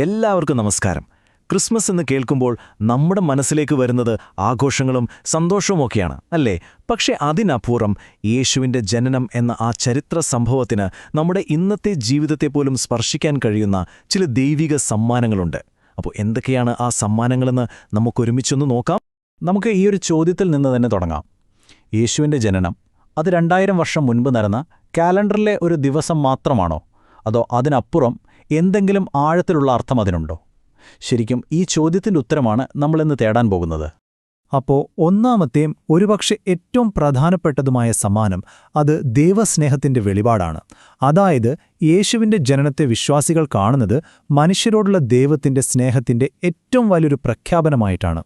എല്ലാവർക്കും നമസ്കാരം. ക്രിസ്മസ് എന്ന് കേൾക്കുമ്പോൾ നമ്മുടെ മനസ്സിലേക്ക് വരുന്നത് ആഘോഷങ്ങളും സന്തോഷവുമൊക്കെയാണ്, അല്ലേ? പക്ഷേ അതിനപ്പുറം യേശുവിൻ്റെ ജനനം എന്ന ആ ചരിത്ര സംഭവത്തിന് നമ്മുടെ ഇന്നത്തെ ജീവിതത്തെ പോലും സ്പർശിക്കാൻ കഴിയുന്ന ചില ദൈവിക സമ്മാനങ്ങളുണ്ട്. അപ്പോൾ എന്തൊക്കെയാണ് ആ സമ്മാനങ്ങളെന്ന് നമുക്കൊരുമിച്ചൊന്ന് നോക്കാം. നമുക്ക് ഈ ഒരു ചോദ്യത്തിൽ നിന്ന് തന്നെ തുടങ്ങാം. യേശുവിൻ്റെ ജനനം അത് 2000 വർഷം മുൻപ് നടന്ന കാലണ്ടറിലെ ഒരു ദിവസം മാത്രമാണോ? അതോ അതിനപ്പുറം എന്തെങ്കിലും ആഴത്തിലുള്ള അർത്ഥം അതിനുണ്ടോ? ശരിക്കും ഈ ചോദ്യത്തിൻ്റെ ഉത്തരമാണ് നമ്മളിന്ന് തേടാൻ പോകുന്നത്. അപ്പോൾ ഒന്നാമത്തെയും ഒരുപക്ഷെ ഏറ്റവും പ്രധാനപ്പെട്ടതുമായ സമ്മാനം അത് ദൈവസ്നേഹത്തിൻ്റെ വെളിപാടാണ്. അതായത് യേശുവിൻ്റെ ജനനത്തെ വിശ്വാസികൾ കാണുന്നത് മനുഷ്യരോടുള്ള ദൈവത്തിൻ്റെ സ്നേഹത്തിൻ്റെ ഏറ്റവും വലിയൊരു പ്രഖ്യാപനമായിട്ടാണ്.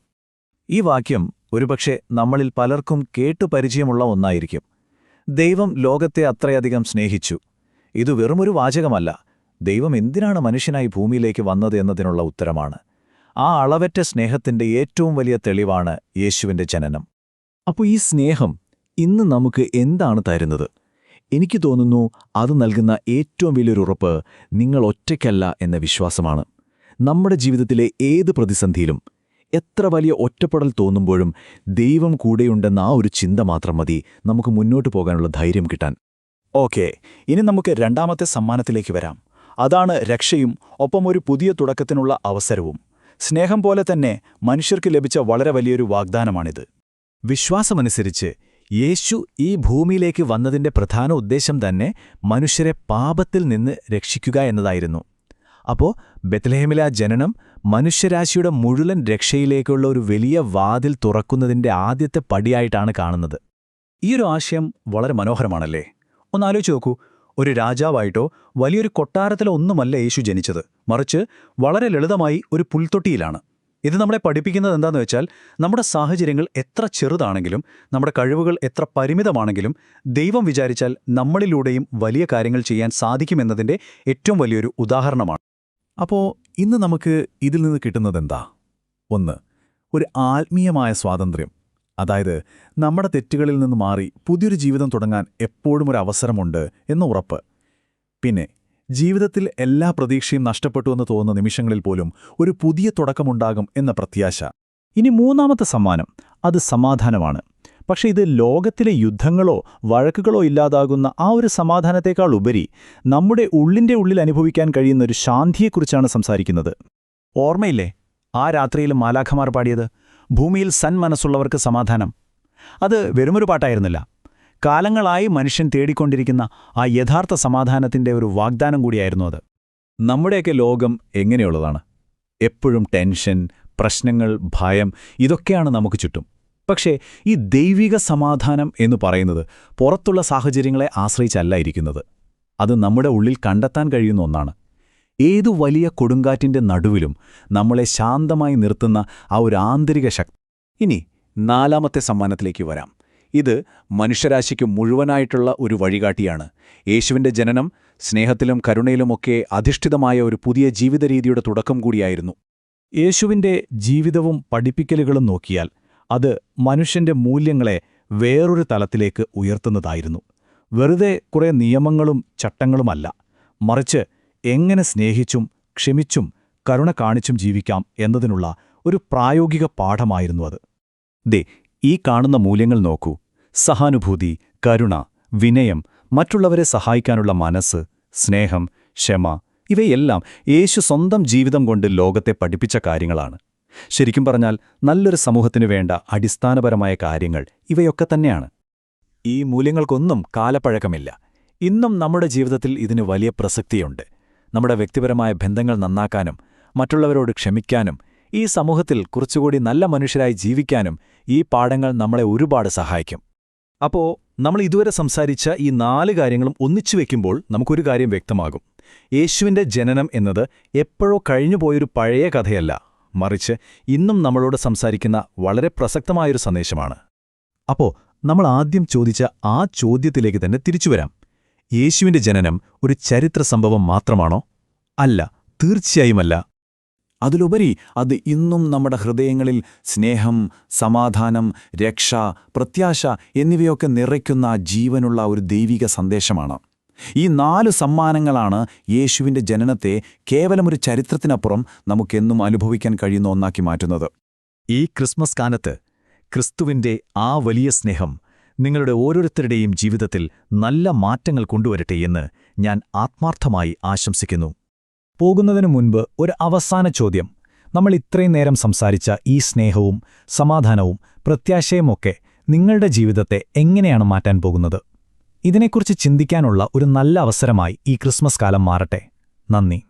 ഈ വാക്യം ഒരുപക്ഷെ നമ്മളിൽ പലർക്കും കേട്ടുപരിചയമുള്ള ഒന്നായിരിക്കും. ദൈവം ലോകത്തെ അത്രയധികം സ്നേഹിച്ചു. ഇത് വെറുമൊരു വാചകമല്ല, ദൈവം എന്തിനാണ് മനുഷ്യനായി ഭൂമിയിലേക്ക് വന്നത് എന്നതിനുള്ള ഉത്തരമാണ്. ആ അളവറ്റ സ്നേഹത്തിന്റെ ഏറ്റവും വലിയ തെളിവാണ് യേശുവിൻ്റെ ജനനം. അപ്പോൾ ഈ സ്നേഹം ഇന്ന് നമുക്ക് എന്താണ് തരുന്നത്? എനിക്ക് തോന്നുന്നു അത് നൽകുന്ന ഏറ്റവും വലിയൊരു ഉറപ്പ് നിങ്ങൾ ഒറ്റയ്ക്കല്ല എന്ന വിശ്വാസമാണ്. നമ്മുടെ ജീവിതത്തിലെ ഏത് പ്രതിസന്ധിയിലും, എത്ര വലിയ ഒറ്റപ്പെടൽ തോന്നുമ്പോഴും ദൈവം കൂടെയുണ്ടെന്ന ആ ഒരു ചിന്ത മാത്രം മതി നമുക്ക് മുന്നോട്ടു പോകാനുള്ള ധൈര്യം കിട്ടാൻ. ഓക്കേ, ഇനി നമുക്ക് രണ്ടാമത്തെ സമ്മാനത്തിലേക്ക് വരാം. അതാണ് രക്ഷയും ഒപ്പം ഒരു പുതിയ തുടക്കത്തിനുള്ള അവസരവും. സ്നേഹം പോലെ തന്നെ മനുഷ്യർക്ക് ലഭിച്ച വളരെ വലിയൊരു വാഗ്ദാനമാണിത്. വിശ്വാസമനുസരിച്ച് യേശു ഈ ഭൂമിയിലേക്ക് വന്നതിൻ്റെ പ്രധാന ഉദ്ദേശം തന്നെ മനുഷ്യരെ പാപത്തിൽ നിന്ന് രക്ഷിക്കുക എന്നതായിരുന്നു. അപ്പോൾ ബെത്ലഹേമിലെ ആ ജനനം മനുഷ്യരാശിയുടെ മുഴുവൻ രക്ഷയിലേക്കുള്ള ഒരു വലിയ വാതിൽ തുറക്കുന്നതിൻ്റെ ആദ്യത്തെ പടിയായിട്ടാണ് കാണുന്നത്. ഈയൊരു ആശയം വളരെ മനോഹരമാണല്ലേ? ഒന്നാലോചിച്ച് നോക്കൂ. ഒരു രാജാവായിട്ടോ വലിയൊരു കൊട്ടാരത്തിലോ ഒന്നുമല്ല യേശു ജനിച്ചത്, മറിച്ച് വളരെ ലളിതമായി ഒരു പുൽത്തൊട്ടിയിലാണ്. ഇത് നമ്മളെ പഠിപ്പിക്കുന്നത് എന്താണെന്ന് വെച്ചാൽ, നമ്മുടെ സാഹചര്യങ്ങൾ എത്ര ചെറുതാണെങ്കിലും, നമ്മുടെ കഴിവുകൾ എത്ര പരിമിതമാണെങ്കിലും, ദൈവം വിചാരിച്ചാൽ നമ്മളിലൂടെയും വലിയ കാര്യങ്ങൾ ചെയ്യാൻ സാധിക്കുമെന്നതിൻ്റെ ഏറ്റവും വലിയൊരു ഉദാഹരണമാണ്. അപ്പോൾ ഇന്ന് നമുക്ക് ഇതിൽ നിന്ന് കിട്ടുന്നതെന്താ? ഒന്ന്, ഒരു ആത്മീയമായ സ്വാതന്ത്ര്യം. അതായത് നമ്മുടെ തെറ്റുകളിൽ നിന്ന് മാറി പുതിയൊരു ജീവിതം തുടങ്ങാൻ എപ്പോഴും ഒരു അവസരമുണ്ട് എന്ന ഉറപ്പ്. പിന്നെ ജീവിതത്തിൽ എല്ലാ പ്രതീക്ഷയും നഷ്ടപ്പെട്ടുവെന്ന് തോന്നുന്ന നിമിഷങ്ങളിൽ പോലും ഒരു പുതിയ തുടക്കമുണ്ടാകും എന്ന പ്രത്യാശ. ഇനി മൂന്നാമത്തെ സമ്മാനം അത് സമാധാനമാണ്. പക്ഷേ ഇത് ലോകത്തിലെ യുദ്ധങ്ങളോ വഴക്കുകളോ ഇല്ലാതാകുന്ന ആ ഒരു സമാധാനത്തേക്കാൾ ഉപരി നമ്മുടെ ഉള്ളിൻ്റെ ഉള്ളിൽ അനുഭവിക്കാൻ കഴിയുന്ന ഒരു ശാന്തിയെക്കുറിച്ചാണ് സംസാരിക്കുന്നത്. ഓർമ്മയില്ലേ ആ രാത്രിയിൽ മാലാഖമാർ പാടിയത്? ഭൂമിയിൽ സന്മനസ്സുള്ളവർക്ക് സമാധാനം. അത് വെറുമൊരു പാട്ടായിരുന്നില്ല, കാലങ്ങളായി മനുഷ്യൻ തേടിക്കൊണ്ടിരിക്കുന്ന ആ യഥാർത്ഥ സമാധാനത്തിൻ്റെ ഒരു വാഗ്ദാനം കൂടിയായിരുന്നു അത്. നമ്മുടെയൊക്കെ ലോകം എങ്ങനെയുള്ളതാണ്? എപ്പോഴും ടെൻഷൻ, പ്രശ്നങ്ങൾ, ഭയം, ഇതൊക്കെയാണ് നമുക്ക് ചുറ്റും. പക്ഷേ ഈ ദൈവിക സമാധാനം എന്ന് പറയുന്നത് പുറത്തുള്ള സാഹചര്യങ്ങളെ ആശ്രയിച്ചല്ല ഇരിക്കുന്നത്. അത് നമ്മുടെ ഉള്ളിൽ കണ്ടെത്താൻ കഴിയുന്ന ഒന്നാണ്. ഏതു വലിയ കൊടുങ്കാറ്റിൻ്റെ നടുവിലും നമ്മളെ ശാന്തമായി നിർത്തുന്ന ആ ഒരു ആന്തരിക ശക്തി. ഇനി നാലാമത്തെ സമ്മാനത്തിലേക്ക് വരാം. ഇത് മനുഷ്യരാശിക്ക് മുഴുവനായിട്ടുള്ള ഒരു വഴികാട്ടിയാണ്. യേശുവിൻ്റെ ജനനം സ്നേഹത്തിലും കരുണയിലുമൊക്കെ അധിഷ്ഠിതമായ ഒരു പുതിയ ജീവിത രീതിയുടെ തുടക്കം കൂടിയായിരുന്നു. യേശുവിൻ്റെ ജീവിതവും പഠിപ്പിക്കലുകളും നോക്കിയാൽ അത് മനുഷ്യൻ്റെ മൂല്യങ്ങളെ വേറൊരു തലത്തിലേക്ക് ഉയർത്തുന്നതായിരുന്നു. വെറുതെ കുറേ നിയമങ്ങളും ചട്ടങ്ങളുമല്ല, മറിച്ച് എങ്ങനെ സ്നേഹിച്ചും ക്ഷമിച്ചും കരുണ കാണിച്ചും ജീവിക്കാം എന്നതിനുള്ള ഒരു പ്രായോഗിക പാഠമായിരുന്നു അത്. ഈ കാണുന്ന മൂല്യങ്ങൾ നോക്കൂ. സഹാനുഭൂതി, കരുണ, വിനയം, മറ്റുള്ളവരെ സഹായിക്കാനുള്ള മനസ്സ്, സ്നേഹം, ക്ഷമ, ഇവയെല്ലാം യേശു സ്വന്തം ജീവിതം കൊണ്ട് ലോകത്തെ പഠിപ്പിച്ച കാര്യങ്ങളാണ്. ശരിക്കും പറഞ്ഞാൽ നല്ലൊരു സമൂഹത്തിനു വേണ്ട അടിസ്ഥാനപരമായ കാര്യങ്ങൾ ഇവയൊക്കെ തന്നെയാണ്. ഈ മൂല്യങ്ങൾക്കൊന്നും കാലപ്പഴക്കമില്ല. ഇന്നും നമ്മുടെ ജീവിതത്തിൽ ഇതിന് വലിയ പ്രസക്തിയുണ്ട്. നമ്മുടെ വ്യക്തിപരമായ ബന്ധങ്ങൾ നന്നാക്കാനും മറ്റുള്ളവരോട് ക്ഷമിക്കാനും ഈ സമൂഹത്തിൽ കുറച്ചുകൂടി നല്ല മനുഷ്യരായി ജീവിക്കാനും ഈ പാഠങ്ങൾ നമ്മളെ ഒരുപാട് സഹായിക്കും. അപ്പോൾ നമ്മൾ ഇതുവരെ സംസാരിച്ച ഈ 4 കാര്യങ്ങളും ഒന്നിച്ചു വയ്ക്കുമ്പോൾ നമുക്കൊരു കാര്യം വ്യക്തമാകും. യേശുവിൻ്റെ ജനനം എന്നത് എപ്പോഴോ കഴിഞ്ഞുപോയൊരു പഴയ കഥയല്ല, മറിച്ച് ഇന്നും നമ്മളോട് സംസാരിക്കുന്ന വളരെ പ്രസക്തമായൊരു സന്ദേശമാണ്. അപ്പോൾ നമ്മൾ ആദ്യം ചോദിച്ച ആ ചോദ്യത്തിലേക്ക് തന്നെ തിരിച്ചുവരാം. യേശുവിൻ്റെ ജനനം ഒരു ചരിത്ര സംഭവം മാത്രമാണോ? അല്ല, തീർച്ചയായുമല്ല. അതിലുപരി അത് ഇന്നും നമ്മുടെ ഹൃദയങ്ങളിൽ സ്നേഹം, സമാധാനം, രക്ഷ, പ്രത്യാശ എന്നിവയൊക്കെ നിറയ്ക്കുന്ന ജീവനുള്ള ഒരു ദൈവിക സന്ദേശമാണ്. ഈ 4 സമ്മാനങ്ങളാണ് യേശുവിന്റെ ജനനത്തെ കേവലമൊരു ചരിത്രത്തിനപ്പുറം നമുക്കെന്നും അനുഭവിക്കാൻ കഴിയുന്ന ഒന്നാക്കി മാറ്റുന്നത്. ഈ ക്രിസ്മസ് കാലത്ത് ക്രിസ്തുവിന്റെ ആ വലിയ സ്നേഹം നിങ്ങളുടെ ഓരോരുത്തരുടെയും ജീവിതത്തിൽ നല്ല മാറ്റങ്ങൾ കൊണ്ടുവരട്ടെ എന്ന് ഞാൻ ആത്മാർത്ഥമായി ആശംസിക്കുന്നു. പോകുന്നതിനു മുൻപ് ഒരു അവസാന ചോദ്യം. നമ്മൾ ഇത്രയും നേരം സംസാരിച്ച ഈ സ്നേഹവും സമാധാനവും പ്രത്യാശയുമൊക്കെ നിങ്ങളുടെ ജീവിതത്തെ എങ്ങനെയാണ് മാറ്റാൻ പോകുന്നത്? ഇതിനെക്കുറിച്ച് ചിന്തിക്കാനുള്ള ഒരു നല്ല അവസരമായി ഈ ക്രിസ്മസ് കാലം മാറട്ടെ. നന്ദി.